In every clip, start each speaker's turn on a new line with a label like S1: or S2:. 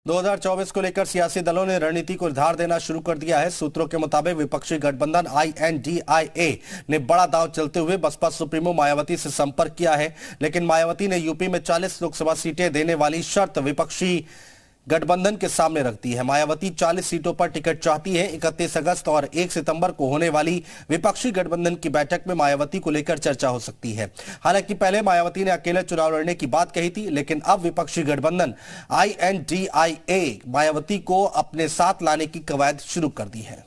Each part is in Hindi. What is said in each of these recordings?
S1: 2024 को लेकर सियासी दलों ने रणनीति को धार देना शुरू कर दिया है। सूत्रों के मुताबिक विपक्षी गठबंधन INDIA ने बड़ा दांव चलते हुए बसपा सुप्रीमो मायावती से संपर्क किया है, लेकिन मायावती ने यूपी में 40 लोकसभा सीटें देने वाली शर्त विपक्षी गठबंधन के सामने रख दी है। मायावती 40 सीटों पर टिकट चाहती है। 31 अगस्त और 1 सितंबर को होने वाली विपक्षी गठबंधन की बैठक में मायावती को लेकर चर्चा हो सकती है। हालांकि पहले मायावती ने अकेले चुनाव लड़ने की बात कही थी, लेकिन अब विपक्षी गठबंधन INDIA मायावती को अपने साथ लाने की कवायद शुरू कर दी है।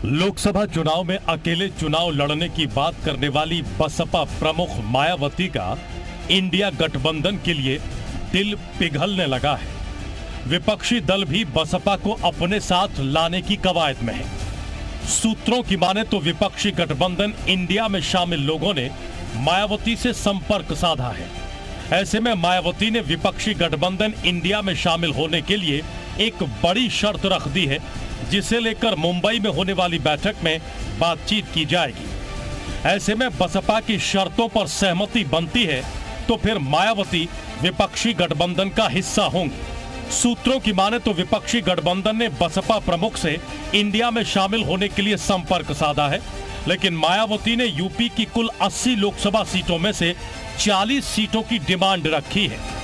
S2: लोकसभा चुनाव में अकेले चुनाव लड़ने की बात करने वाली बसपा प्रमुख मायावती का इंडिया गठबंधन के लिए दिल पिघलने लगा है। विपक्षी दल भी बसपा को अपने साथ लाने की कवायद में है। सूत्रों की माने तो विपक्षी गठबंधन इंडिया में शामिल लोगों ने मायावती से संपर्क साधा है। ऐसे में मायावती ने विपक्षी गठबंधन इंडिया में शामिल होने के लिए एक बड़ी शर्त रख दी है, जिसे लेकर मुंबई में होने वाली बैठक में बातचीत की जाएगी। ऐसे में बसपा की शर्तों पर सहमति बनती है तो फिर मायावती विपक्षी गठबंधन का हिस्सा होंगी। सूत्रों की माने तो विपक्षी गठबंधन ने बसपा प्रमुख से इंडिया में शामिल होने के लिए संपर्क साधा है, लेकिन मायावती ने यूपी की कुल 80 लोकसभा सीटों में से 40 सीटों की डिमांड रखी है।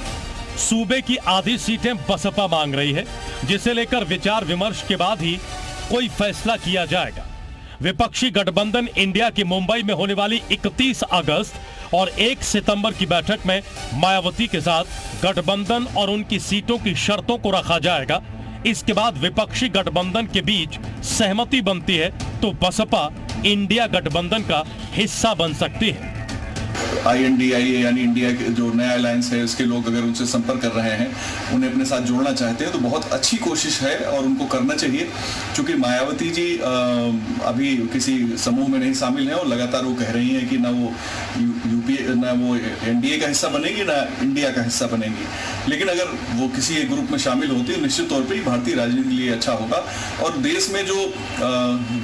S2: सूबे की आधी सीटें बसपा मांग रही है, जिसे लेकर विचार विमर्श के बाद ही कोई फैसला किया जाएगा। विपक्षी गठबंधन इंडिया की मुंबई में होने वाली 31 अगस्त और 1 सितंबर की बैठक में मायावती के साथ गठबंधन और उनकी सीटों की शर्तों को रखा जाएगा। इसके बाद विपक्षी गठबंधन के बीच सहमति बनती है तो बसपा इंडिया गठबंधन का हिस्सा बन सकती है।
S3: INDIA यानी इंडिया के जो नया अलायंस है, उसके लोग अगर उनसे संपर्क कर रहे हैं, उन्हें अपने साथ जोड़ना चाहते हैं तो बहुत अच्छी कोशिश है और उनको करना चाहिए। क्योंकि मायावती जी अभी किसी समूह में नहीं शामिल हैं और लगातार वो कह रही हैं कि ना वो यूपी ना वो NDA का हिस्सा बनेगी ना इंडिया का हिस्सा बनेगी। लेकिन अगर वो किसी एक ग्रुप में शामिल होती है निश्चित तौर पर भारतीय राजनीति के लिए अच्छा होगा। और देश में जो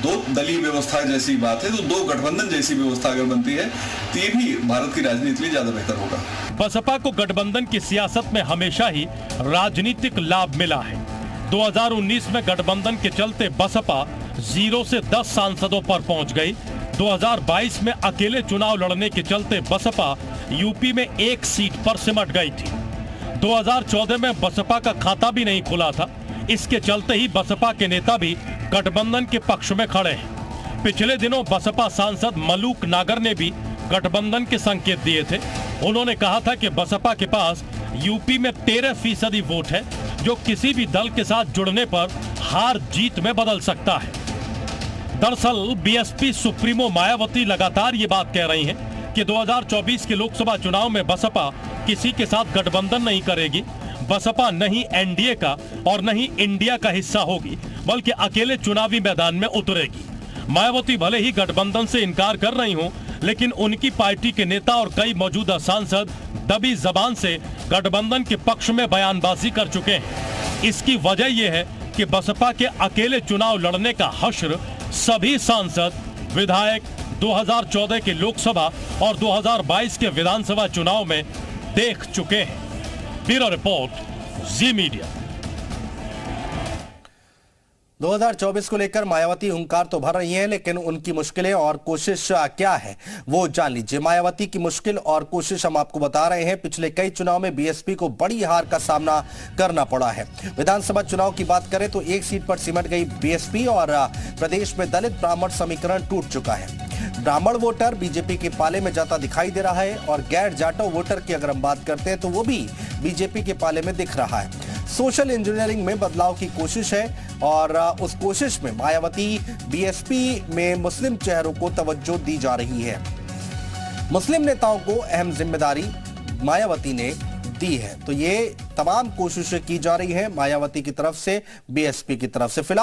S3: दो दलीय व्यवस्था जैसी बात है, तो दो गठबंधन जैसी व्यवस्था अगर बनती है तो ये भी भारत की राजनीति के लिए ज्यादा बेहतर होगा।
S2: बसपा को गठबंधन की सियासत में हमेशा ही राजनीतिक लाभ मिला है। 2019 में गठबंधन के चलते बसपा 0 से 10 सांसदों पर पहुंच गई। 2022 में अकेले चुनाव लड़ने के चलते बसपा यूपी में 1 सीट पर सिमट गई थी। 2014 में बसपा का खाता भी नहीं खुला था। इसके चलते ही बसपा के नेता भी गठबंधन के पक्ष में खड़े हैं। पिछले दिनों बसपा सांसद मलूक नागर ने भी गठबंधन के संकेत दिए थे। उन्होंने कहा था कि बसपा के पास यूपी में 13% वोट है, जो किसी भी दल के साथ जुड़ने पर हार जीत में बदल सकता है। दरअसल BSP सुप्रीमो मायावती लगातार ये बात कह रही हैं कि 2024 के लोकसभा चुनाव में बसपा किसी के साथ गठबंधन नहीं करेगी। बसपा नहीं NDA का और नहीं इंडिया का हिस्सा होगी, बल्कि अकेले चुनावी मैदान में उतरेगी। मायावती भले ही गठबंधन से इनकार कर रही हों, लेकिन उनकी पार्टी के नेता और कई मौजूदा सांसद दबी जबान से गठबंधन के पक्ष में बयानबाजी कर चुके हैं। इसकी वजह यह है कि बसपा के अकेले चुनाव लड़ने का हश्र सभी सांसद विधायक 2014 के लोकसभा और 2022 के विधानसभा चुनाव में देख चुके हैं। ब्यूरो रिपोर्ट, जी मीडिया।
S1: 2024 को लेकर मायावती हुंकार तो भर रही हैं, लेकिन उनकी मुश्किलें और कोशिश क्या है वो जान लीजिए। मायावती की मुश्किल और कोशिश हम आपको बता रहे हैं। पिछले कई चुनाव में BSP को बड़ी हार का सामना करना पड़ा है। विधानसभा चुनाव की बात करें तो 1 सीट पर सिमट गई BSP और प्रदेश में दलित ब्राह्मण समीकरण टूट चुका है। ब्राह्मण वोटर बीजेपी के पाले में जाता दिखाई दे रहा है और गैर जाटो वोटर की अगर हम बात करते हैं तो वो भी बीजेपी के पाले में दिख रहा है। सोशल इंजीनियरिंग में बदलाव की कोशिश है और उस कोशिश में मायावती BSP में मुस्लिम चेहरों को तवज्जो दी जा रही है। मुस्लिम नेताओं को अहम जिम्मेदारी मायावती ने दी है। तो ये तमाम कोशिशें की जा रही हैं मायावती की तरफ से, BSP की तरफ से। फिलहाल